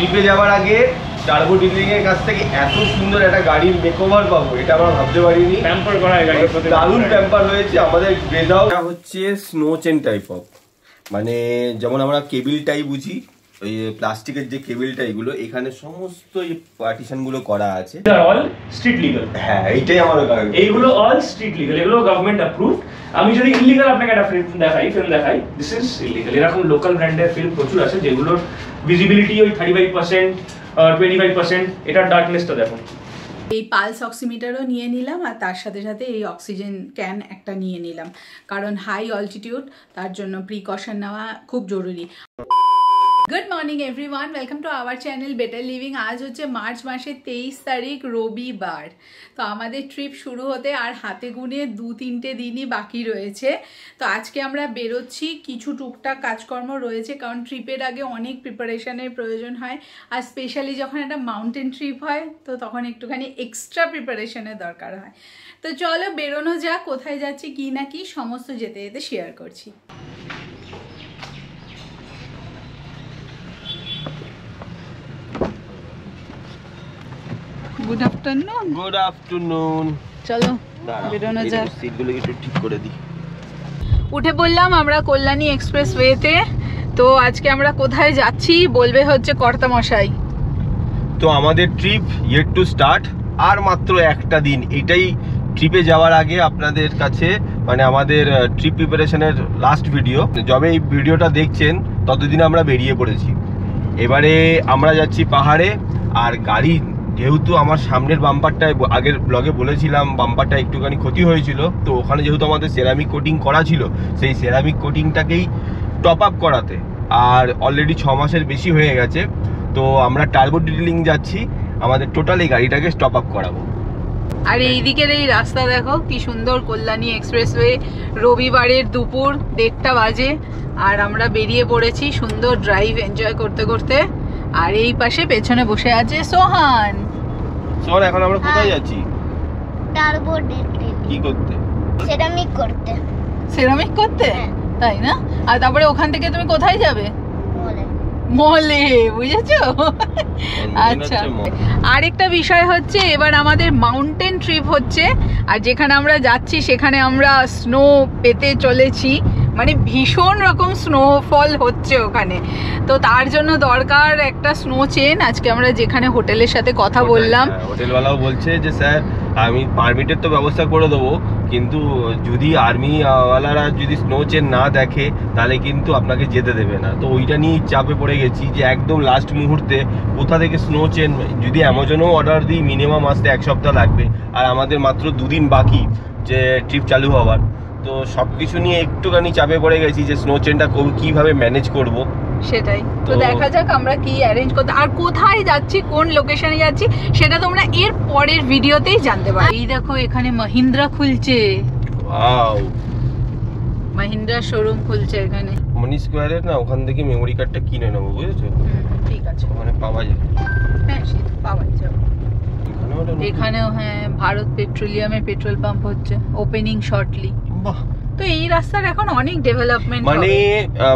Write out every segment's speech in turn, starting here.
ট্রিপে যাওয়ার আগে টার্বো ডিলিং এর কাছ থেকে এত সুন্দর একটা গাড়ির মেকওভার পাবো এটা আমরা ভাবতে পারিনি। প্যাম্পার করা গাড়ি, দারুণ প্যাম্পার হয়েছে আমাদের ব্রেজাও। এটা হচ্ছে স্নো চেন টাইপ অফ, মানে যেমন আমরা কেবিলটাই বুঝি, ওই প্লাস্টিকের যে কেবিলটা, এগুলো এখানে সমস্ত এই পার্টিশন গুলো করা আছে। All street legal. হ্যাঁ, এইটাই আমার গাড়ি। এইগুলো অল স্ট্রিট লিগাল, এগুলো গভর্নমেন্ট অ্যাপ্রুভড। আমি যদি ইলিগাল আপনাকে একটা ফিল্ম দেখাই, দিস ইজ ইলিগাল। এরকম লোকাল ব্র্যান্ডের ফিল্ম প্রচুর আছে যেগুলোর ভিজিবিলিটি ওই 35%, 25%। এটার ডার্কনেসটা দেখুন। এই পালস অক্সিমিটারও নিয়ে নিলাম, আর তার সাথে সাথে এই অক্সিজেন ক্যান একটা নিয়ে নিলাম, কারণ হাই অল্টিটিউড, তার জন্য প্রিকশন নেওয়া খুব জরুরি। Good morning everyone, welcome to our channel better living. আজ হচ্ছে মার্চ মাসের 23 তারিখ, রবিবার। তো আমাদের ট্রিপ শুরু হতে আর হাতে গুনে 2-3টে দিনই বাকি রয়েছে। তো আজকে আমরা বেরোচ্ছি, কিছু টুকটাক কাজকর্ম রয়েছে, কারণ ট্রিপের আগে অনেক প্রিপারেশনের প্রয়োজন হয়, আর স্পেশালি যখন একটা মাউন্টেন ট্রিপ হয় তো তখন একটুখানি এক্সট্রা প্রিপারেশনের দরকার হয়। তো চলো বেরোনো যাক, কোথায় যাচ্ছি কি না কি সমস্ত যেতে যেতে শেয়ার করছি। Good afternoon. Good afternoon. চলো বেরোনো যাক। সিটগুলো একটু ঠিক করে দিই। উঠে পড়লাম আমরা কল্যাণী এক্সপ্রেসওয়েতে। তো আজকে আমরা কোথায় যাচ্ছি বলবে হচ্ছে কর্তা মশাই। তো আমাদের ট্রিপ ইয়েট টু স্টার্ট, আর মাত্র একটা দিন। এটাই ট্রিপে যাওয়ার আগে আপনাদের কাছে, মানে আমাদের ট্রিপ প্রিপারেশনের লাস্ট ভিডিও। যবে এই ভিডিওটা দেখছেন ততদিন আমরা বেরিয়ে পড়েছি। এবারে আমরা যাচ্ছি পাহাড়ে। আর গাড়ি যেহেতু আমার সামনের বাম্পারটায়, আগের ব্লগে বলেছিলাম বাম্পারটা একটুখানি ক্ষতি হয়েছিল, তো ওখানে যেহেতু আমাদের সেরামিক কোটিং করা ছিল, সেই সেরামিক কোটিংটাকেই টপ আপ করাতে, আর অলরেডি 6 মাসের বেশি হয়ে গেছে। তো আমরা টার্বো ডিটেলিং যাচ্ছি, আমাদের টোটাল এই গাড়িটাকে স্টপ আপ করাবো। আর এই দিকের এই রাস্তা দেখো কি সুন্দর, কল্যাণী এক্সপ্রেসওয়ে। রবিবারের দুপুর 1:30 বাজে, আর আমরা বেরিয়ে পড়েছি সুন্দর ড্রাইভ এনজয় করতে করতে। আর এই পাশে পেছনে বসে আছে সোহান। সোহান, এখন আমরা কোথায় যাচ্ছি? Turbo detailing. কি করতে? সেরামিক করতে। সেরামিক করতে? তাই না? আর তারপরে ওখান থেকে তুমি কোথায় যাবে? মলে। মলে, বুঝেছো? আচ্ছা, আরেকটা বিষয় হচ্ছে এবার আমাদের মাউন্টেন ট্রিপ হচ্ছে, আর যেখানে আমরা যাচ্ছি সেখানে আমরা স্নো পেতে চলেছি, মানে ভীষণ রকম স্নোফল হচ্ছে ওখানে। তো তার জন্য দরকার একটা স্নো চেন। আজকে আমরা যেখানে হোটেলের সাথে কথা বললাম, হোটেলওয়ালাও বলছে যে স্যার আমি পারমিটের তো ব্যবস্থা করে দেবো, কিন্তু যদি আর্মিওয়ালারা যদি স্নো চেন না দেখে তাহলে কিন্তু আপনাকে যেতে দেবে না। তো ওইটা নিয়ে চাপে পড়ে গেছি যে একদম লাস্ট মুহূর্তে কোথা থেকে স্নো চেন, যদি অ্যামাজনেও অর্ডার দিই মিনিমাম আসতে 1 সপ্তাহ লাগবে, আর আমাদের মাত্র 2 দিন বাকি যে ট্রিপ চালু হওয়ার। তো সব কিছু নিয়ে একটুখানি চাপে পড়ে গেছি যে স্নো চেনটা কিভাবে ম্যানেজ করব। সেটাই তো দেখা যাক আমরা কি অ্যারেঞ্জ করতে, আর কোথায় যাচ্ছি, কোন লোকেশনে যাচ্ছি, সেটা তোমরা এর পরের ভিডিওতেই জানতে পারবে। এই দেখো এখানে মহিন্দ্রা খুলছে। ওয়াও, মহিন্দ্রা শোরুম খুলছে এখানে মনি স্কোয়ারে না, ওখান থেকে মেমোরি কার্ডটা কিনে নেবো, বুঝেছো? ঠিক আছে, ওখানে পাওয়া যায়। হ্যাঁ সেটা পাওয়া যাবে। এখানেও হ্যাঁ, ভারত পেট্রোলিয়ামের পেট্রোল পাম্প হচ্ছে, ওপেনিং শর্টলি। বাহ, তো এই রাস্তার এখন অনেক ডেভেলপমেন্ট। মানে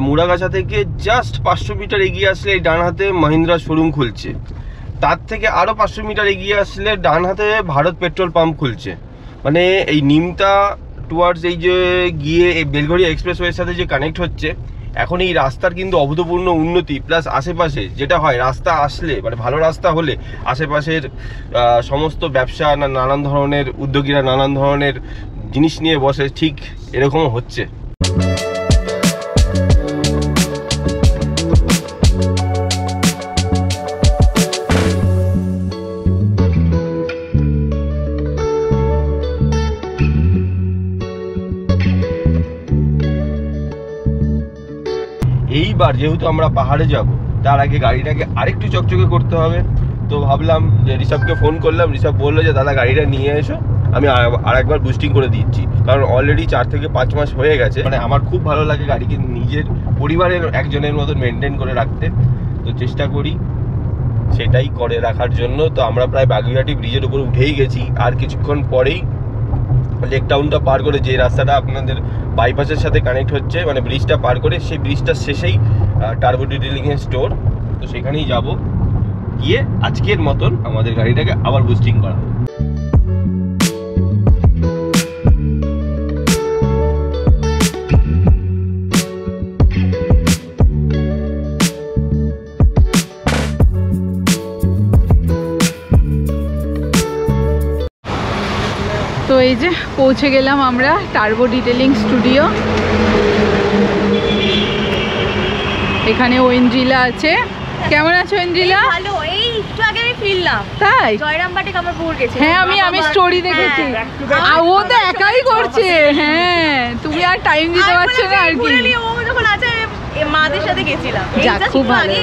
মুড়াগাছা থেকে জাস্ট 500 মিটার এগিয়ে আসলে এই ডান হাতে মহিন্দ্রা শোরুম খুলছে, তার থেকে আরো 500 মিটার এগিয়ে আসলে ডান হাতে ভারত পেট্রোল পাম্প খুলছে। মানে এই নিমতা টুয়ার্ডস এই যে গিয়ে এই বেলঘড়িয়া এক্সপ্রেসওয়ের সাথে যে কানেক্ট হচ্ছে, এখন এই রাস্তার কিন্তু অভূতপূর্ণ উন্নতি। প্লাস আশেপাশে যেটা হয়, রাস্তা আসলে মানে ভালো রাস্তা হলে আশেপাশের সমস্ত ব্যবসা, নানান ধরনের উদ্যোগীরা নানান ধরনের জিনিস নিয়ে বসে, ঠিক এরকম হচ্ছে। এইবার যেহেতু আমরা পাহাড়ে যাব, তার আগে গাড়িটাকে আরেকটু চকচকে করতে হবে। তো ভাবলাম যে ঋষভকে ফোন করলাম, ঋষভ বললো যে দাদা গাড়িটা নিয়ে এসো, আমি আরেকবার বুস্টিং করে দিচ্ছি, কারণ অলরেডি 4 থেকে 5 মাস হয়ে গেছে। মানে আমার খুব ভালো লাগে গাড়িকে নিজের পরিবারের একজনের মতন মেনটেন করে রাখতে, তো চেষ্টা করি সেটাই করে রাখার জন্য। তো আমরা প্রায় বাগুইহাটি ব্রিজের উপর উঠেই গেছি, আর কিছুক্ষণ পরেই লেক টাউনটা পার করে, যে রাস্তাটা আপনাদের বাইপাসের সাথে কানেক্ট হচ্ছে, মানে ব্রিজটা পার করে সেই ব্রিজটার শেষেই টার্বো ডিটেলিং এর স্টোর, তো সেখানেই যাব। গিয়ে আজকের মতন আমাদের গাড়িটাকে আবার বুস্টিং করা হবে। তো এই যে পৌঁছে গেলাম আমরা টার্বো ডিটেলিং স্টুডিও। এখানে ওয়েন্দ্রিলা আছে। কেমন আছো ওয়েন্দ্রিলা? ভালো, এই একটু আগে আমি ফিরলাম। তাই? জয়রামবাটি কামারপুর গেছি। হ্যাঁ আমি স্টোরি দেখেছি। আর ও তো একাই করছে। হ্যাঁ তুমি আর টাইম দিতে পারছো না আর কি। ও যখন আছে মাদের সাথে গেছিলাম। যাক, খুব ভালো।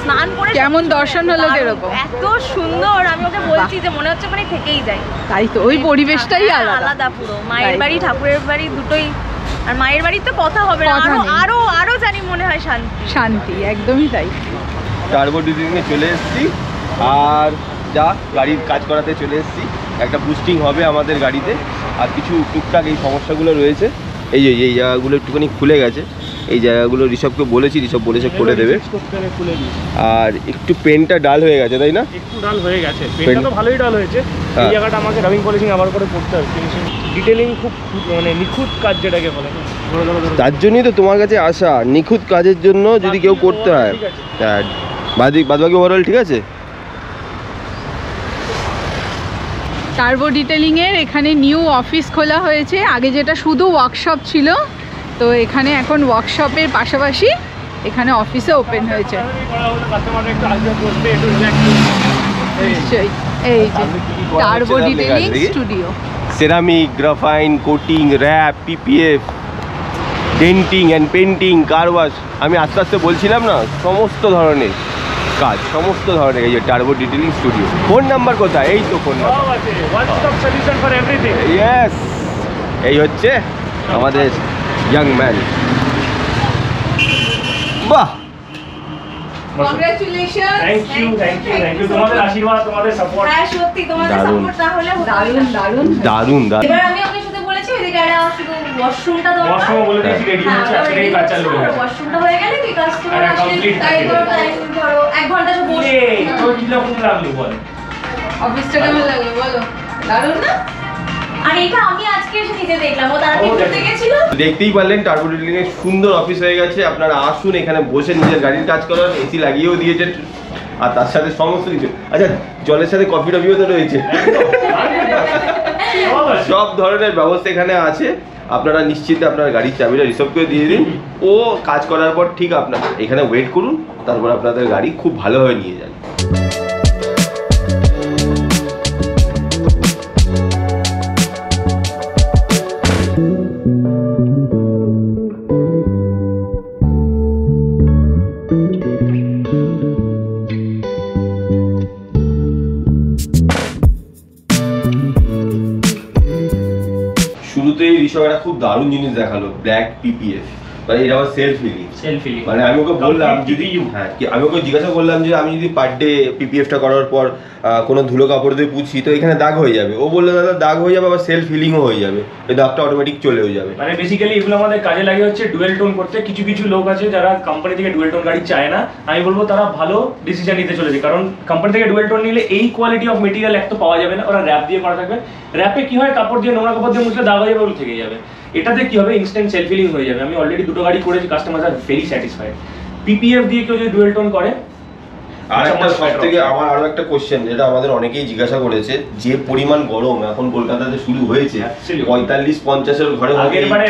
স্নান করে কেমন দর্শন হলো এরকম? এত সুন্দর, আমি ওকে বলছি যে মনে হচ্ছে মানে থেকেই যাই। তাই তো, ওই পরিবেশটাই আলাদা পুরো। মায়ের বাড়ি ঠাকুরের বাড়ি দুটোই, আর মায়ের বাড়ির তো কথা হবে না, আরো আরো জানি মনে হয় শান্তি। একদমই তাই। টার্বো ডিটেলিংয়ে চলে এসেছি, আর যা গাড়ির কাজ করাতে চলে এসেছি। একটা বুস্টিং হবে আমাদের গাড়িতে, আর কিছু টুকটাক এই সমস্যাগুলো রয়েছে। এই জায়গাগুলো একটুখানি খুলে গেছে, এই জায়গাগুলো ঋষভকে বলেছি, ঋষভ বলেছে করে দেবে। আর একটু পেনটা ডাল হয়ে গেছে, তাই না? একটু ডাল হয়ে গেছে, পেনটা তো ভালোই ডাল হয়েছে। এই জায়গাটা আমাকে রাবিং পলিশিং আবার করে করতে হবে। ফিনিশিং ডিটেলিং খুব মানে নিখুঁত কাজ যেটাকে বলে, তার জন্যই তো তোমার কাছে আসা। নিখুঁত কাজের জন্য যদি কেউ করতে হয়, বাদবাকি ওভারঅল ঠিক আছে। টার্বো ডিটেলিংয়ের এখানে নিউ অফিস খোলা হয়েছে। আগে যেটা শুধু ওয়ার্কশপ ছিল, তো এখানে এখন ওয়ার্কশপের পাশাপাশি এখানে অফিসে ওপেন হয়েছে। নিশ্চয়ই, এই যে turbo detailing studio. Ceramic, graphene, coating, wrap, PPF, denting and painting, car wash, আমি আস্তে আস্তে বলছিলাম না, সমস্ত ধরনের কাজ, সমস্ত ধরনের। এই যে turbo detailing studio. Phone number কোথায়? এই তো ফোন নাম্বার। ইয়েস, এই হচ্ছে আমাদের ইয়াং ম্যান। বাহ, কংগ্রাচুলেশন। Thank you. তোমাদের আশীর্বাদ, তোমাদের সাপোর্ট। হ্যাঁ সত্যি, তোমাদের দারুণ। সাপোর্ট না হলে হতো না। দারুণ। এবার আমি আপনার সাথে বলেছি ওইদিকে একটা শুধু ওয়াশরুমটা দরকার। ওয়াশরুম বলে দিয়েছি রেডি হচ্ছে, আজকেই কাজ চালু হয়ে গেছে। ওয়াশরুমটা হয়ে গেলে কি কাস্টমার একটা আসলে complete তাই থাকে। ধরো 1 ঘন্টা সব বসে। এই তোর কি রকম লাগলো বল? অফিসটা কেমন লাগলো বলো? দারুণ না? আর এটা আমি আজকে এসে নিজে দেখলাম, ও তারা ঘুরতে গেছিল। দেখতেই পারলেন টার্বো ডিটেলিং এর সুন্দর অফিস হয়ে গেছে। আপনারা আসুন, এখানে বসে নিজের গাড়ির কাজ করার, এসি লাগিয়েও দিয়েছে, আর তার সাথে সমস্ত কিছু। আচ্ছা, জলের সাথে কফি টফিও তো রয়েছে। সব ধরনের ব্যবস্থা এখানে আছে। আপনারা নিশ্চিন্তে আপনার গাড়ির চাবিটা ঋষভকে দিয়ে দিন, ও কাজ করার পর ঠিক আপনার এখানে ওয়েট করুন, তারপর আপনাদের গাড়ি খুব ভালোভাবে নিয়ে যান। শুরুতেই ঋষভ একটা খুব দারুণ জিনিস দেখালো, ব্ল্যাক পিপিএফ। মানে এটা আমার সেলফ ফিলিং। মানে আমি ওকে বললাম, যদি আমি ওকে জিজ্ঞাসা করলাম যে আমি যদি পার ডে পিপিএফটা করার পর কোনো ধুলো কাপড় দিয়ে পুছি তো এখানে দাগ হয়ে যাবে। ও বললো দাদা দাগ হয়ে যাবে, আবার সেলফ হিলিংও হয়ে যাবে, ওই দাগটা অটোমেটিক চলেও যাবে। মানে বেসিক্যালি এগুলো আমাদের কাজে লাগে হচ্ছে ডুয়েল টোন করতে। কিছু কিছু লোক আছে যারা কোম্পানি থেকে ডুয়েল টোন গাড়ি চায় না, আমি বলবো তারা ভালো ডিসিশন নিতে চলেছে, কারণ কোম্পানি থেকে ডুয়েল টোন নিলে এই কোয়ালিটি অফ মেটেরিয়াল এক তো পাওয়া যাবে না, ওরা র্যাপ দিয়ে করা থাকবে। র্যাপে কি হয়, কাপড় দিয়ে নোংরা কাপড় দিয়ে মুছলে দাগ হয়ে যাবে, ওগুলো থেকে যাবে। এটাতে কি হবে, ইনস্ট্যান্ট সেলফ হিলিং হয়ে যাবে। আমি অলরেডি দুটো গাড়ি করেছি, customer are very satisfied. PPF দিয়ে কেউ যদি ডুয়েল টোন করে। আর একটা সবথেকে আমার আরো একটা কোশ্চেন, যেটা আমাদের অনেকেই জিজ্ঞাসা করেছে, যে পরিমাণ গরম এখন কলকাতাতে শুরু হয়েছে, 45-50 ঘরে আগেরবারে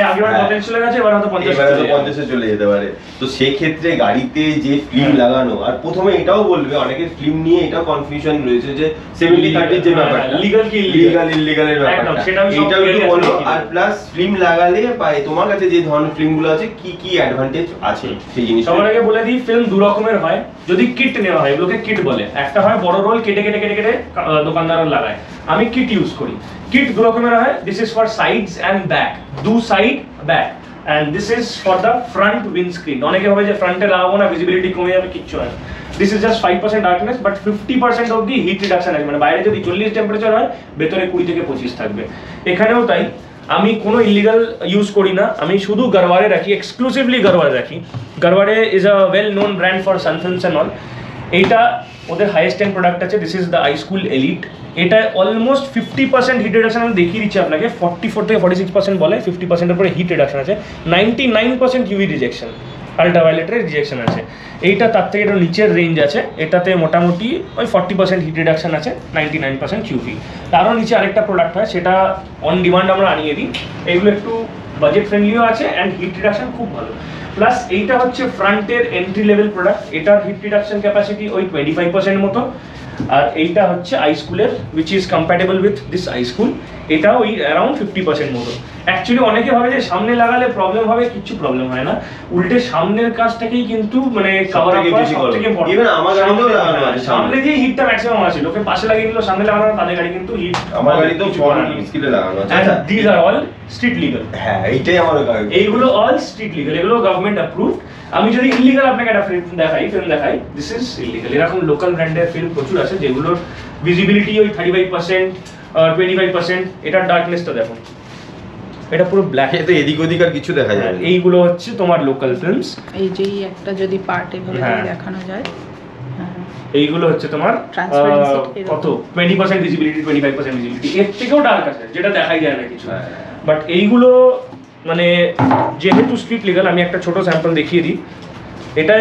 চলে গেছে, এবার হয়তো 50 চলে যেতে পারে। তো সেই ক্ষেত্রে গাড়িতে যে ফিল্ম লাগানো, আর প্রথমে এটাও বলবে, অনেকের ফিল্ম নিয়ে এটাও কনফিউশন রয়েছে যে 70-30 যে ব্যাপারটা, লিগ্যাল কি ইললিগাল এর ব্যাপারটা, এটাও একটু বলো। আর প্লাস ফিল্ম লাগালে পায় তোমার কাছে যে ধরনের ফিল্মগুলো আছে, কি কি অ্যাডভান্টেজ আছে সেই জিনিস। সবার আগে বলে দিই, ফিল্ম দু রকমের হয়। যদি কিট নেওয়া হয়, এগুলোকে কিট বলে। একটা হয় বড় রোল, কেটে কেটে কেটে কেটে দোকানদাররা লাগায়, আমি কিট ইউজ করি। কিট দু রকমের হয়, this is for sides and back, দু side back, and this is for the front windscreen. অনেকে ভাবে যে ফ্রন্টে লাগাবো না, ভিজিবিলিটি কমে যাবে, কিচ্ছু হয় না। This is just 5% darkness, but 50% of the heat reduction আছে। মানে বাইরে যদি 40 টেম্পারেচার হয়, ভেতরে 20 থেকে 25 থাকবে। এখানেও তাই, আমি কোনো ইলিগাল ইউজ করি না, আমি শুধু গারওয়ারে রাখি, এক্সক্লুসিভলি গারওয়ারে রাখি। Garware is a well known brand for sun films and all. এইটা ওদের হাইয়েস্ট এন্ড প্রোডাক্ট আছে, this is the ice cool elite. এটা অলমোস্ট 50% হিট রিডাকশন আমি দেখিয়ে দিচ্ছি আপনাকে, 44 থেকে 46% বলে, 50%-এর উপরে হিট রিডাকশন আছে, 99% ইউভি রিজেকশন, আল্ট্রাভায়োলেটের রিজেকশন আছে। এইটা তার থেকে একটু নিচের রেঞ্জ আছে, এটাতে মোটামুটি ওই 40% হিট রিডাকশন আছে, 99% ইউভি। তারও নিচে আরেকটা প্রোডাক্ট হয়, সেটা অন ডিমান্ড আমরা আনিয়ে দিই। এইগুলো একটু বাজেট ফ্রেন্ডলিও আছে অ্যান্ড হিট রিডাকশন খুব ভালো। প্লাস এইটা হচ্ছে ফ্রন্টের এন্ট্রি লেভেল প্রোডাক্ট, এটার হিট রিডাকশন ক্যাপাসিটি ওই 25% মতো। আর এইটা হচ্ছে আইস্কুলের, which is compatible with this ice cool, এটা ওই অ্যারাউন্ড 50% মতো। অ্যাকচুয়ালি অনেকে ভাবে যে সামনে লাগালে প্রবলেম হবে, কিচ্ছু প্রবলেম হয় না, উল্টে সামনের কাজটাকেই কিন্তু মানে কভার আপ করা সবথেকে বড়। ইভেন আমার গাড়িতেও সামনে দিয়ে হিটটা ম্যাক্সিমাম আছে, লোকে পাশে লাগিয়ে দিল, সামনে লাগানো তাদের গাড়ি কিন্তু হিট। আমার গাড়িতেও ফ্রন্ট স্কিলে লাগানো আছে। আচ্ছা, this are all street legal. হ্যাঁ, এইটাই আমার গাড়ি, এইগুলো অল স্ট্রিট লিগাল, এগুলো গভর্নমেন্ট অ্যাপ্রুভড। আমি যদি ইলিগাল আপনাকে একটা ফিল্ম দেখাই, দিস ইজ ইলিগাল। এরকম লোকাল ব্র্যান্ডের ফিল্ম প্রচুর আছে যেগুলোর ভিজিবিলিটি ওই 35%, 25%। এটার ডার্কনেসটা দেখুন, এটা পুরো ব্ল্যাক, এতে এদিক ওদিক আর কিছু দেখা যায় না। এইগুলো হচ্ছে তোমার লোকাল ফিল্মস। এই যে একটা যদি পার্টে বলে দেখানো যায়, এইগুলো হচ্ছে তোমার কত 20% ভিজিবিলিটি, 25% ভিজিবিলিটি, এর থেকেও ডার্ক আছে যেটা দেখাই যায় না কিছু। বাট এইগুলো মানে যেহেতু স্ট্রিট লিগাল, আমি একটা ছোট স্যাম্পল দেখিয়ে দিই, এটা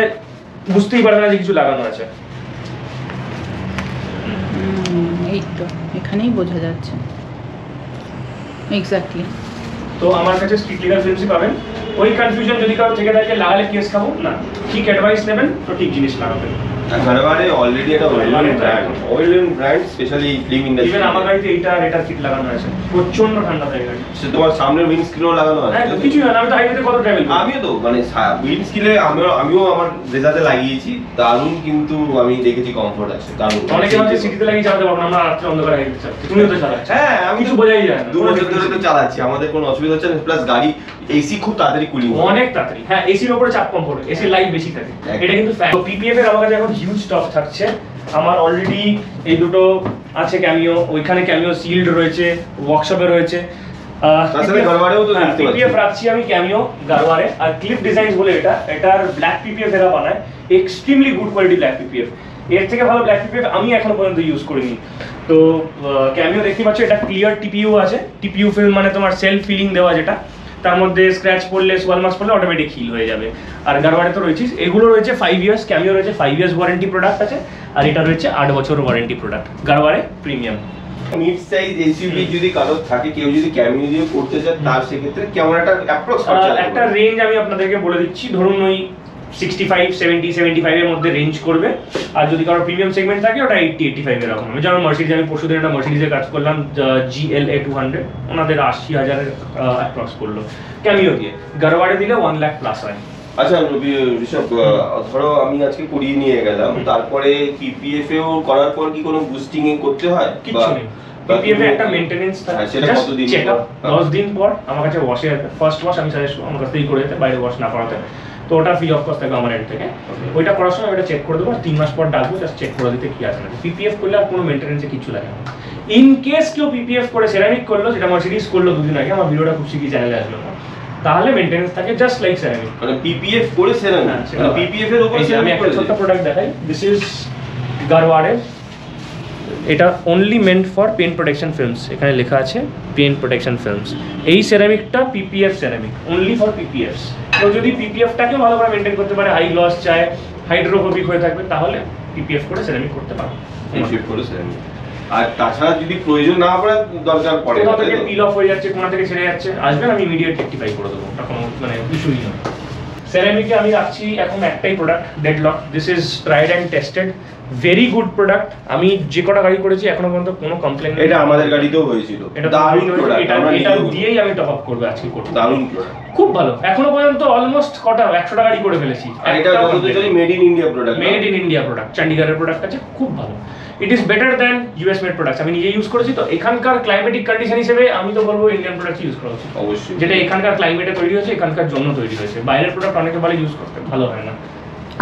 বুঝতেই পারবে না যে কিছু লাগানো আছে। এই তো এখানেই বোঝা যাচ্ছে এক্স্যাক্টলি। তো আমার কাছে স্ট্রিট লিগাল ফিল্মসই পাবেন। ওই কনফিউশন যদি কারো থেকে থাকে লাগালে কেস খাবো না, ঠিক অ্যাডভাইস নেবেন তো ঠিক জিনিস লাগাবেন। ঘরবারে অলরেডি একটা well brand specially film industry. Even আমার গাড়িতে এটা কিট লাগানো আছে, প্রচন্ড ঠান্ডা থাকে গাড়ি। সে তোমার সামনের উইন্ড স্ক্রিনও লাগানো আছে? হ্যাঁ, কিছু না, আমি তো হাইওয়েতে কত ট্রাভেল করি। আমিও তো মানে উইন্ড স্ক্রিনে আমিও আমার রেজাতে লাগিয়েছি, দারুণ, কিন্তু আমি দেখেছি কমফোর্ট আছে দারুণ। অনেকে আমাদের সিটিতে লাগিয়ে চালাতে পারবো না, আমরা রাত্রে অন্ধকারে হাইওয়ে চালাচ্ছি, তুমিও তো চালাচ্ছ। হ্যাঁ, আমি কিছু বোঝাই যায় না, 2 বছর ধরে তো চালাচ্ছি, আমাদের কোনো অসুবিধা হচ্ছে না। প্লাস গাড়ি এসি খুব তাড়াতাড়ি কুলিং, অনেক তাড়াতাড়ি। হ্যাঁ, এসির উপরে চাপ কম পড়ে, এসির লাইফ বেশি থাকে, এটা কিন্তু ফ্যাক্ট। পিপিএফ এর আমার কাছে এখন হিউজ স্টক থাকছে। আমার অলরেডি এই দুটো আছে ক্যামিও, ওইখানে ক্যামিও সিল্ড রয়েছে, ওয়ার্কশপে রয়েছে। তাছাড়া গারওয়ারেও তো দেখতে পাচ্ছি। পিপিএফ রাখছি আমি ক্যামিও গারওয়ারে। আর ক্লিপ ডিজাইনস বলে এটার ব্ল্যাক পিপিএফ এরা বানায়, extremely good quality black PPF. এর থেকে ভালো ব্ল্যাক পিপিএফ আমি এখনো পর্যন্ত ইউজ করিনি। তো ক্যামিও দেখতে পাচ্ছ, এটা ক্লিয়ার টিপিইউ আছে। টিপিইউ ফিল্ম মানে তোমার সেলফ ফিলিং দেওয়া, যেটা তার মধ্যে স্ক্র্যাচ পড়লে, সোয়াল মার্কস পড়লে অটোমেটিক হিল হয়ে যাবে। আর গারওয়ারে তো রয়েছে, এগুলো রয়েছে 5 ইয়ার্স, ক্যামিও রয়েছে 5 ইয়ার্স ওয়ারেন্টি প্রোডাক্ট আছে, আর এটা রয়েছে 8 বছর warranty product, Garware premium. Mid size SUV যদি কারো থাকে, কেউ যদি ক্যামিও দিয়ে করতে চায়, তার সেক্ষেত্রে কেমন একটা অ্যাপ্রক্স খরচা লাগবে? একটা রেঞ্জ আমি আপনাদেরকে বলে দিচ্ছি, ধরুন ওই 65, 70, 75 এর মধ্যে রেঞ্জ করবে। আর যদি কারো প্রিমিয়াম সেগমেন্ট থাকে, ওটা 80, 85 এরকম। যেমন মার্সিডিজ, আমি পরশুদিন একটা মার্সিডিজে কাজ করলাম, GLA 200, ওনাদের 80,000 অ্যাপ্রক্স করলো ক্যামিও দিয়ে। গারওয়ারে দিলে 1 লাখ প্লাস হয়। আচ্ছা ঋষভ, ধরো আমি আজকে করিয়ে নিয়ে গেলাম, তারপরে পিপিএফ এও করার পর কি কোনো বুস্টিং করতে হয়? কিছু নেই, পিপিএফ এ একটা মেইনটেনেন্স থাকে, সেটা কতদিন? চেকআপ 10 দিন পর আমার কাছে ওয়াশে ফার্স্ট ওয়াশ আমি সাজেস্ট আমার কাছ থেকেই করে দিতে, বাইরে ওয়াশ না করাতে। তো ওটা ফ্রি অফ কস্ট থাকে আমার এন্ড থেকে। ওইটা করার সময় ওটা চেক করে দেবো, 3 মাস পর ডাকবো, জাস্ট চেক করে দিতে কি আছে না। পিপিএফ করলে আর কোনো মেইনটেনেন্সে কিছু লাগে না। ইন কেস কেউ পিপিএফ করে সেরামিক করলো, যেটা মার্সিডিজ করলো 2 দিন আগে, আমার ভিডিওটা খুব শিগগিরই চ্যানেলে আসলো, তাহলে মেইনটেনেন্স থাকে জাস্ট লাইক সেরামিক। মানে পিপিএফ করে সেরামিক, মানে পিপিএফ এর উপর আমি একটা ছোট্ট প্রোডাক্ট দেখাই, দিস ইজ গারওয়ারে। এটা only meant for pen protection films, এখানে লেখা আছে পেন প্রোটেকশন ফিল্মস। এই সেরামিকটা PPF ceramic, only for PPFs. কেউ যদি পিপিএফটাকেও ভালো করে মেনটেন করতে পারে, হাই গ্লস চায়, হাইড্রোফোবিক হয়ে থাকবে, তাহলে পিপিএফ করে সেরামিক করতে পারো। পিপিএফ করে সেরামিক। আর তাছাড়া যদি প্রয়োজন না পড়ে, দরকার পড়ে, কোথা থেকে পিল অফ হয়ে যাচ্ছে, কোথা থেকে ছেড়ে যাচ্ছে, আসবেন, আমি ইমিডিয়েট রেকটিফাই করে দেবো, ওটা কোনো মানে ইস্যুই নয়। সেরামিকে আমি রাখছি এখন একটাই product, deadlock. This is tried and tested, very good product. আমি যে কটা গাড়ি করেছি এখনো পর্যন্ত কোনো কমপ্লেন নেই। এটা আমাদের গাড়িতেও হয়েছিল, এটা দারুণ প্রোডাক্ট। এটা দিয়েই আমি টপ আপ করব আজকে, করব দারুণ প্রোডাক্ট, খুব ভালো। এখনো পর্যন্ত অলমোস্ট কটা 100টা গাড়ি করে ফেলেছি। আর এটা যতদূর জানি made in India product, made in India product, চণ্ডীগড়ের প্রোডাক্ট আছে, খুব ভালো। It is better than US made products. আমি নিজে ইউজ করেছি, তো এখানকার ক্লাইমেটিক কন্ডিশন হিসেবে আমি তো বলবো ইন্ডিয়ান প্রোডাক্ট ইউজ করা উচিত অবশ্যই, যেটা এখানকার ক্লাইমেটে তৈরি হয়েছে, এখানকার জন্য তৈরি হয়েছে। বাইরের প্রোডাক্ট অনেকে বলে ইউজ করতে ভালো হয় না,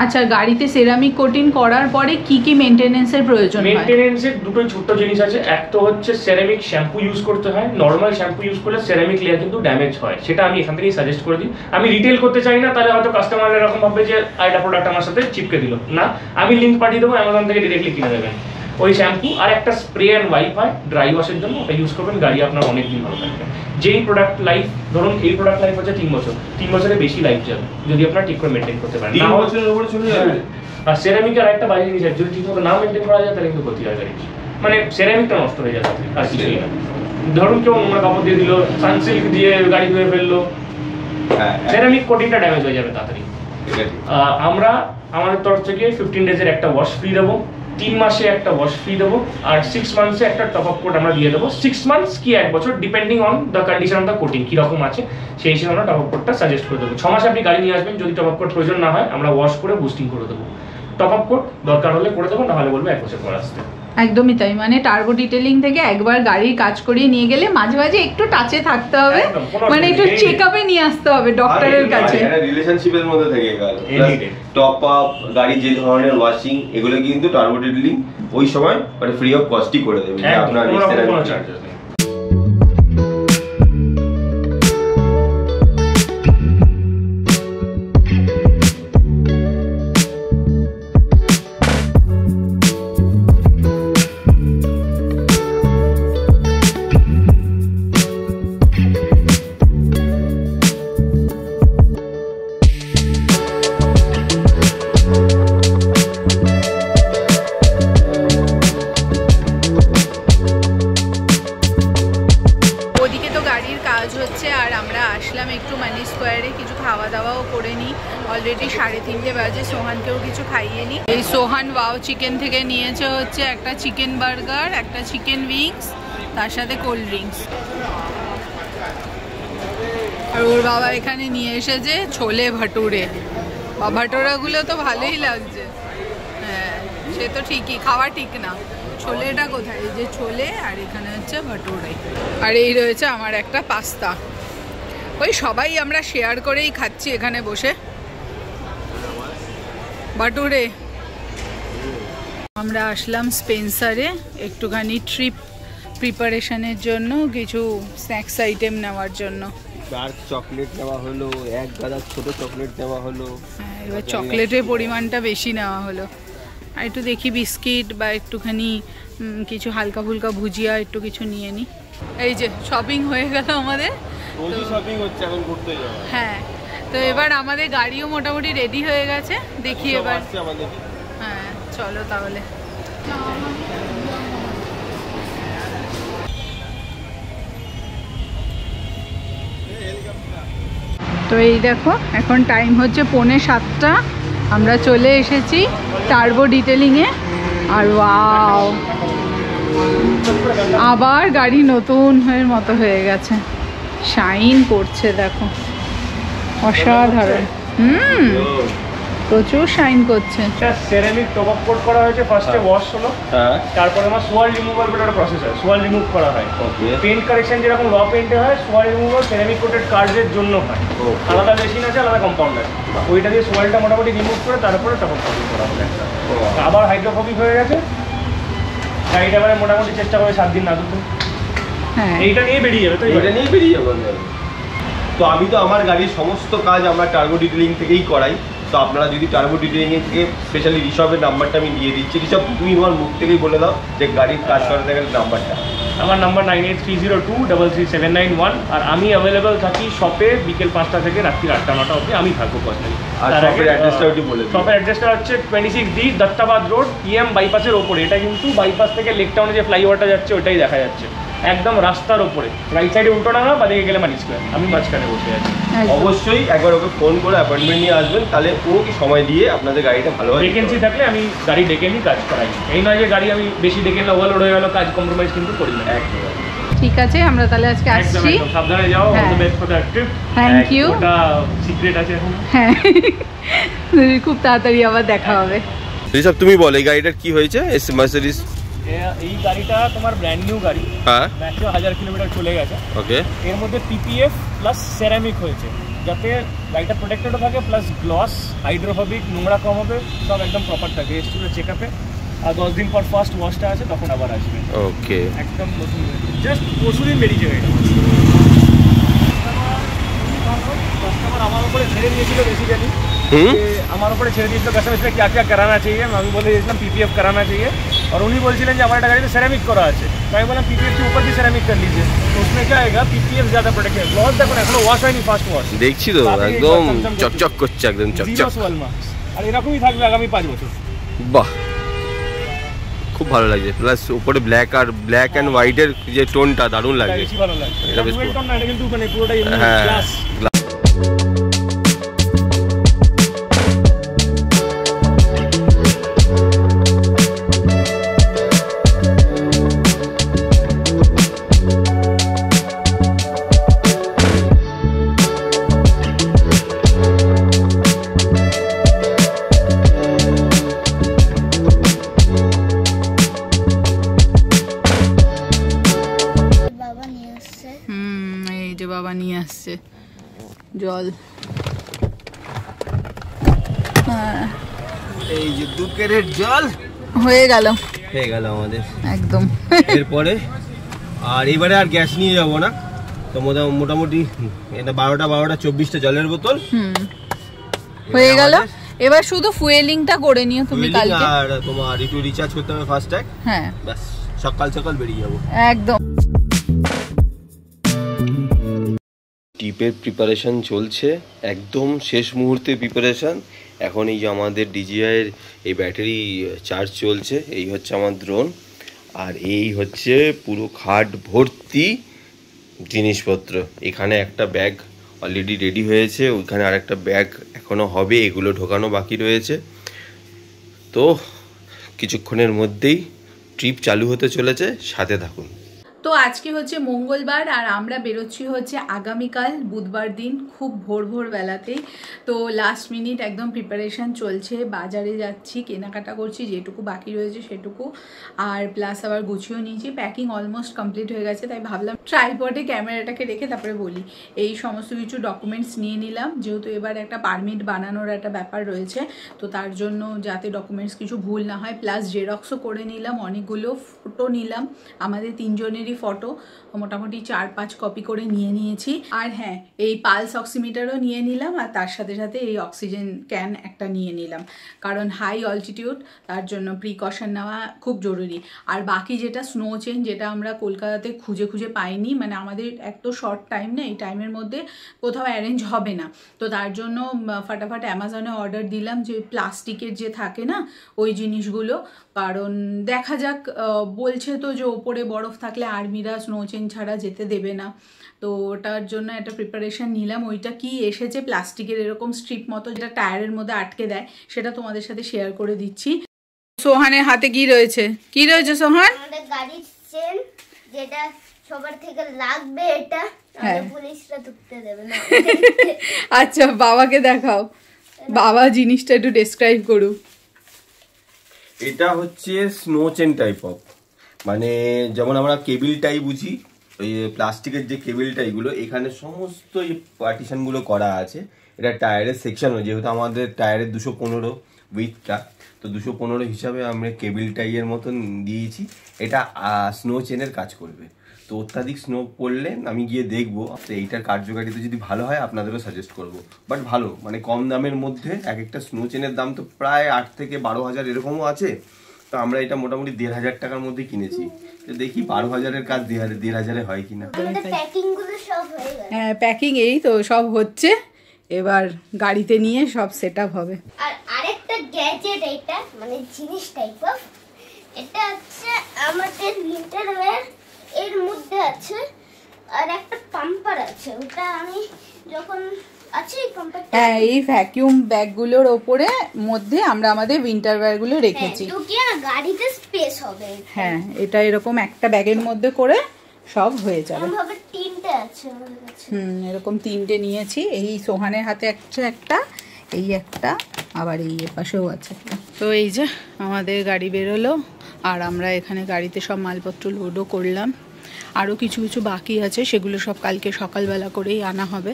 আচ্ছা, গাড়িতে সেরামিক কোটিং করার পরে কি কি মেইনটেনেন্সের প্রয়োজন হয়? মেইনটেনেন্সের দুটোই ছোট্ট জিনিস আছে। এক তো হচ্ছে সেরামিক শ্যাম্পু ইউজ করতে হয়। নর্মাল শ্যাম্পু ইউজ করলে সেরামিক লেয়ার কিন্তু ড্যামেজ হয়, সেটা আমি এখান থেকেই সাজেস্ট করে দিই। আমি রিটেল করতে চাই না, তাহলে হয়তো কাস্টমার এরকম ভাবে যে একটা প্রোডাক্ট আমার সাথে চিপকে দিল না, আমি লিঙ্ক পাঠিয়ে দেবো, অ্যামাজন থেকে ডিরেক্টলি কিনে দেবেন ওই শ্যাম্পু। আর একটা স্প্রে অ্যান্ড ওয়াইপ হয় ড্রাই ওয়াশের জন্য, ওটা ইউজ করবেন, গাড়ি আপনার অনেক দিন ভালো থাকবে। যেই প্রোডাক্ট লাইফ, ধরুন এই প্রোডাক্ট লাইফ হচ্ছে 3 বছর, 3 বছরের বেশি লাইফ যাবে যদি আপনারা ঠিক করে মেনটেন করতে পারেন। 3 বছরের উপরে চলে যাবে। আর সেরামিকের একটা বাজে জিনিস আছে, যদি ঠিকমতো না মেনটেন করা যায় তাহলে কিন্তু ক্ষতি হয় গাড়ি, মানে সেরামিকটা নষ্ট হয়ে যাবে আর কিছুই না। ধরুন কেউ নোংরা কাপড় দিয়ে দিল, সানসিল্ক দিয়ে গাড়ি ধুয়ে ফেললো, সেরামিক কোটিংটা ড্যামেজ হয়ে যাবে তাড়াতাড়ি। আমরা আমাদের তরফ থেকে 15 ডেজের একটা ওয়াশ ফ্রি দেবো, 3 মাসে একটা ওয়াশ ফ্রি দেবো, আর 6 মান্থসে একটা টপ আপ কোট আমরা দিয়ে দেবো। 6 মান্থস কি 1 বছর, depending on the condition of the coating কিরকম আছে সেই হিসেবে আমরা টপ আপ কোটটা সাজেস্ট করে দেবো। 6 মাসে আপনি গাড়ি নিয়ে আসবেন, যদি টপ আপ কোট প্রয়োজন না হয় আমরা ওয়াশ করে বুস্টিং করে দেবো। টপ আপ কোট দরকার হলে করে দেবো, না হলে বলবো 1 বছর পর আসতে। একদমই তাই, মানে টার্বো ডিটেলিং থেকে একবার গাড়ির কাজ করিয়ে নিয়ে গেলে মাঝে মাঝে একটু টাচে থাকতে হবে, মানে একটু চেকআপে নিয়ে আসতে হবে ডক্টরের কাছে। রিলেশনশিপের মধ্যে থেকে গেল টপ আপ, গাড়ি যে ধরনের ওয়াশিং, এগুলো কিন্তু টার্বো ডিটেলিং ওই সময় মানে ফ্রি অফ কস্টই করে দেবে, আপনার এক্সট্রা চার্জেস নেই। অলরেডি 3:30 বাজে, সোহানকেও কিছু খাইয়ে নি। এই সোহান ওয়াও চিকেন থেকে নিয়েছে হচ্ছে একটা চিকেন বার্গার, একটা চিকেন উইংস, তার সাথে কোল্ড ড্রিঙ্কস। আর ওর বাবা এখানে নিয়ে এসেছে ছোলে ভাটুরে। ভাটুরাগুলো তো ভালোই লাগছে, হ্যাঁ সে তো ঠিকই, খাওয়া ঠিক না। ছোলেটা কোথায়? এই যে ছোলে, আর এখানে হচ্ছে ভাটুরে, আর এই রয়েছে আমার একটা পাস্তা। ওই সবাই আমরা শেয়ার করেই খাচ্ছি এখানে বসে ভাটুরে। আমরা আসলাম স্পেন্সারে একটুখানি ট্রিপ প্রিপারেশনের জন্য, কিছু স্ন্যাক্স আইটেম নেওয়ার জন্য। ডার্ক চকলেট নেওয়া হলো, এক গাদা ছোট চকলেট নেওয়া হলো। হ্যাঁ, এবার চকলেটের পরিমাণটা বেশি নেওয়া হলো। আর একটু দেখি বিস্কিট বা একটুখানি কিছু হালকা ফুলকা ভুজিয়া একটু কিছু নিয়ে নিই। এই যে শপিং হয়ে গেল আমাদের, শপিং হচ্ছে এখন ঘুরতে যাওয়া। হ্যাঁ, তো এবার আমাদের গাড়িও মোটামুটি রেডি হয়ে গেছে, দেখি এবার। হ্যাঁ চলো তাহলে। তো এই দেখো এখন টাইম হচ্ছে 6:45, আমরা চলে এসেছি টার্বো ডিটেলিংয়ে। আর ওয়াও, আবার গাড়ি নতুন মতো হয়ে গেছে, শাইন করছে দেখো, অসাধারণ। প্রচুর শাইন করছে। সেরামিক টপ আপ কোট করা হয়েছে, ফার্স্টে ওয়াশ হলো, তারপরে আমার সোয়াল রিমুভাল বলে একটা প্রসেস হয়, সোয়াল রিমুভ করা হয়। পেইন্ট কারেকশন যেরকম র পেইন্টে হয়, সোয়াল রিমুভাল সেরামিক কোটেড কার্ডের জন্য হয়। আলাদা মেশিন আছে, আলাদা কম্পাউন্ড আছে, ওইটা দিয়ে সোয়ালটা মোটামুটি রিমুভ করে তারপরে টপ আপ কোটিং করা হবে। আবার হাইড্রোফোবিক হয়ে গেছে গাড়িটা, মানে মোটামুটি চেষ্টা করে 7 দিন না ধুতে। হ্যাঁ, এইটা নিয়ে বেরিয়ে যাবে, তো এটা নিয়ে বেরিয়ে যাবে। তো আমি তো আমার গাড়ির সমস্ত কাজ আমরা টার্বো ডিটেলিং থেকেই করাই। তো আপনারা যদি টার্বো ডিটেলিং থেকে স্পেশালি ঋষভের নাম্বারটা আমি দিয়ে দিচ্ছি। ঋষভ, তুমি আমার মুখ থেকেই বলে দাও যে গাড়ির কাজ করাতে গেলে নাম্বারটা। আমার নাম্বার 9830233991। আর আমি অ্যাভেলেবেল থাকি শপে বিকেল 5টা থেকে রাত্রি 8টা-9টা অবধি আমি থাকবো পার্সোনালি। আর শপের অ্যাড্রেসটা ওটি বলে দিই। শপের অ্যাড্রেসটা হচ্ছে 26D দত্তাবাদ রোড, EM বাইপাসের ওপরে। এটা কিন্তু বাইপাস থেকে লেক টাউনে যে ফ্লাইওভারটা যাচ্ছে ওটাই দেখা যাচ্ছে, একদম রাস্তার ওপরে। রাইট সাইডে উল্টোডাঙা, বাদিকে গেলে মানি স্কোয়ার। আমি মাঝখানে বসে আছি। অবশ্যই একবার ওকে ফোন করে অ্যাপয়েন্টমেন্ট নিয়ে আসবেন, তাহলে ও কি সময় দিয়ে আপনাদের গাড়িটা ভালো হয়। ভ্যাকেন্সি থাকলে আমি গাড়ি ডেকে নিই, কাজ করাই। এই নয় যে গাড়ি আমি বেশি ডেকে নিলে ওভারলোড হয়ে গেল, কাজ কম্প্রোমাইজ কিন্তু করি না। ঠিক আছে, আমরা তাহলে আজকে আসছি। সাবধানে যাও, all the best for the trip. Thank you. ওটা সিক্রেট আছে এখন। হ্যাঁ, খুব তাড়াতাড়ি আবার দেখা হবে। ঋষভ, তুমি বল এই গাড়িটার কি হয়েছে? মার্সিডিজ এই গাড়িটা তোমার ব্র্যান্ড নিউ গাড়ি, হ্যাঁ, ম্যাক্সিমাম 1000 কিলোমিটার চলে গেছে। ওকে, এর মধ্যে PPF প্লাস সেরামিক হয়েছে। যাতে গাড়িটা প্রোটেক্টেডও থাকে প্লাস গ্লস হাইড্রোফোবিক, নোংরা কম হবে, সব একদম প্রপার থাকে। এসেছিল চেক আপে, আর 10 দিন পর ফার্স্ট ওয়াশটা আছে, তখন আবার আসবে। ওকে, একদম নতুন, জাস্ট পরশুদিন বেরিয়েছে গাড়িটা। কাস্টমার আমার উপরে ছেড়ে দিয়েছিল বেসিক্যালি, আমার উপরে ছেড়ে দিয়েছিল কাস্টমার क्या क्या कराना चाहिए। আমি বলে দিয়েছিলাম पीपीएफ कराना चाहिए, और उन्हीं बोलছিলেন যে আমার একটা गाड़ी में सेरेमिक करा আছে। तो আমি বললাম पीपीएफ के ऊपर भी सेरेमिक कर लीजिए, तो उसमें क्या आएगा, पीपीएफ ज्यादा प्रोटेक्टेड। ग्लॉस देखो এখনো ওয়াশ হয়নি, ফার্স্ট ওয়াশ দেখছি তো একদম চকচক করছে, একদম চকচক। আর এরকমই থাকবে আগামী 5 বছর। বাহ, খুব ভালো লাগছে। প্লাস উপরে ব্ল্যাক আর ব্ল্যাক এন্ড হোয়াইটের যে টোনটা দারুণ লাগছে, বেশি ভালো লাগছে। এটা বেশ টোন না, এটা কিন্তু মানে পুরোটাই হ্যাঁ গ্লাস। বাবা নিয়ে আসছে জল। এই যে দুকেরের জল হয়ে গেল আমাদের একদম। এরপরে আর এবারে আর গ্যাস নিয়ে যাব না, তো মোটামুটি এটা 12টা 24টা জলের বোতল হয়ে গেল। এবার শুধু ফুয়েলিংটা করে নিও তুমি কালকে, আর তোমার একটু রিচার্জ করতে হবে ফাস্ট্যাগ। হ্যাঁ, বাস সকাল সকাল বেরিয়ে যাব একদম। ট্রিপের প্রিপারেশন চলছে, একদম শেষ মুহূর্তে প্রিপারেশন। এখন এই যে আমাদের ডিজিআইয়ের এই ব্যাটারি চার্জ চলছে, এই হচ্ছে আমার ড্রোন, আর এই হচ্ছে পুরো খাট ভর্তি জিনিসপত্র। এখানে একটা ব্যাগ অলরেডি রেডি হয়েছে, ওইখানে আর একটা ব্যাগ এখনও হবে, এগুলো ঢোকানো বাকি রয়েছে। তো কিছুক্ষণের মধ্যেই ট্রিপ চালু হতে চলেছে, সাথে থাকুন। তো আজকে হচ্ছে মঙ্গলবার আর আমরা বেরোচ্ছি হচ্ছে আগামীকাল বুধবার দিন খুব ভোর বেলাতেই। তো লাস্ট মিনিট একদম প্রিপারেশান চলছে, বাজারে যাচ্ছি, কেনাকাটা করছি যেটুকু বাকি রয়েছে সেটুকু, আর প্লাস আবার গুছিয়েও নিয়েছি। প্যাকিং অলমোস্ট কমপ্লিট হয়ে গেছে, তাই ভাবলাম ট্রাইপডে ক্যামেরাটাকে রেখে তারপরে বলি। এই সমস্ত কিছু ডকুমেন্টস নিয়ে নিলাম, যেহেতু এবার একটা পারমিট বানানোর একটা ব্যাপার রয়েছে, তো তার জন্য যাতে ডকুমেন্টস কিছু ভুল না হয়, প্লাস জেরক্সও করে নিলাম, অনেকগুলো ফটো নিলাম, আমাদের 3 জনেরই ফটো মোটামুটি 4-5 কপি করে নিয়ে নিয়েছি। আর হ্যাঁ, এই পালস অক্সিমিটারও নিয়ে নিলাম, আর তার সাথে সাথে এই অক্সিজেন ক্যান একটা নিয়ে নিলাম, কারণ হাই অল্টিটিউড, তার জন্য প্রিকশন নেওয়া খুব জরুরি। আর বাকি যেটা স্নো চেন, যেটা আমরা কলকাতাতে খুঁজে পাইনি, মানে আমাদের এক তো শর্ট টাইম না, এই টাইমের মধ্যে কোথাও অ্যারেঞ্জ হবে না, তো তার জন্য ফাটাফাট অ্যামাজনে অর্ডার দিলাম যে প্লাস্টিকের যে থাকে না ওই জিনিসগুলো, কারণ দেখা যাক, বলছে তো যে ওপরে বরফ থাকলে আর্মিরা স্নো চেন ছাড়া যেতে দেবে না, তো ওটার জন্য একটা প্রিপারেশন নিলাম। ওইটা কি এসেছে প্লাস্টিকের এরকম স্ট্রিপ মতো, যেটা টায়ারের মধ্যে আটকে দেয়, সেটা তোমাদের সাথে শেয়ার করে দিচ্ছি। সোহানের হাতে কি রয়েছে সোহান? আমাদের গাড়ির চেন, যেটা সবার থেকে লাগবে, এটা পুলিশরা ঢুকতে দেবে না। আচ্ছা, বাবাকে দেখাও, বাবা জিনিসটা একটু ডেসক্রাইব করুক। এটা হচ্ছে স্নো চেন টাইপ অফ, মানে যেমন আমরা কেবিল টাই বুঝি, ওই প্লাস্টিকের যে কেবিল টাইগুলো, এখানে সমস্ত এই পার্টিশনগুলো করা আছে। এটা টায়ারের সেকশন, যেহেতু আমাদের টায়ারের 215 উইথটা, তো 215 হিসাবে আমরা কেবিল টাইয়ের মতন দিয়েছি। এটা স্নো চেনের কাজ করবে, তো অত্যাধিক স্নো পড়লে আমি গিয়ে দেখবো, তো এইটার কার্যকারিতা যদি ভালো হয় আপনাদেরও সাজেস্ট করবো। বাট ভালো, মানে কম দামের মধ্যে, এক একটা স্নো চেনের দাম তো প্রায় 8 থেকে 12,000 এরকমও আছে, তো আমরা এটা মোটামুটি 1,500 টাকার মধ্যে কিনেছি। তো দেখি 12,000-এর কাজ 1,500-এ হয় কিনা। হ্যাঁ, প্যাকিং এই তো সব হচ্ছে, এবার গাড়িতে নিয়ে সব সেট আপ হবে। আর আরেকটা গ্যাজেট, এটা মানে জিনিস টাইপ অফ, এটা হচ্ছে আমাদের উইন্টার ওয়্যার, এর মধ্যে আছে, আর একটা পাম্পার আছে, ওটা আমি যখন আছে এই পাম্পারটা, হ্যাঁ, এই ভ্যাকিউম ব্যাগগুলোর ওপরে মধ্যে আমরা আমাদের উইন্টার ওয়্যারগুলো রেখেছি, তো কি না গাড়িতে স্পেস হবে। হ্যাঁ, এটা এরকম একটা ব্যাগের মধ্যে করে সব হয়ে যাবে। ভাবে 3টে আছে আমাদের কাছে, এরকম 3টে নিয়েছি। এই সোহানের হাতে একটা, এই একটা, আবার এই পাশেও আছে একটা। তো এই যে আমাদের গাড়ি বেরোলো, আর আমরা এখানে গাড়িতে সব মালপত্র লোডও করলাম। আরও কিছু বাকি আছে, সেগুলো সব কালকে সকালবেলা করেই আনা হবে।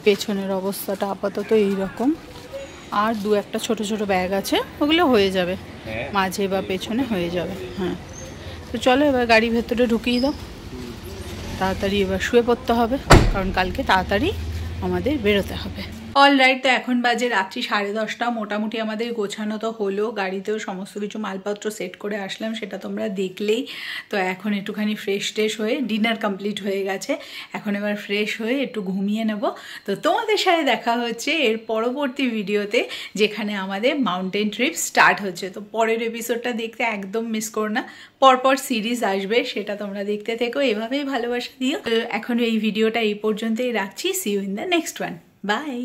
পেছনের অবস্থাটা আপাতত এইরকম, আর দু একটা ছোট ছোট ব্যাগ আছে, ওগুলো হয়ে যাবে, মাঝে বা পেছনে হয়ে যাবে। হ্যাঁ, তো চলো এবার গাড়ি ভেতরে ঢুকিয়ে দাও, তাড়াতাড়ি এবার শুয়ে পড়তে হবে, কারণ কালকে তাড়াতাড়ি আমাদের বেরোতে হবে। অলরাইট, তো এখন বাজে রাত্রি 10:30। মোটামুটি আমাদের গোছানো তো হলো, গাড়িতেও সমস্ত কিছু মালপত্র সেট করে আসলাম, সেটা তোমরা দেখলেই। তো এখন একটুখানি ফ্রেশ ট্রেশ হয়ে, ডিনার কমপ্লিট হয়ে গেছে, এখন এবার ফ্রেশ হয়ে একটু ঘুমিয়ে নেব। তো তোমাদের সাথে দেখা হচ্ছে এর পরবর্তী ভিডিওতে, যেখানে আমাদের মাউন্টেন ট্রিপ স্টার্ট হচ্ছে। তো পরের এপিসোডটা দেখতে একদম মিস করো না, পরপর সিরিজ আসবে, সেটা তোমরা দেখতে থেকো, এভাবেই ভালোবাসা দিও। এখন এই ভিডিওটা এই পর্যন্তই রাখছি, see you in the next one, by.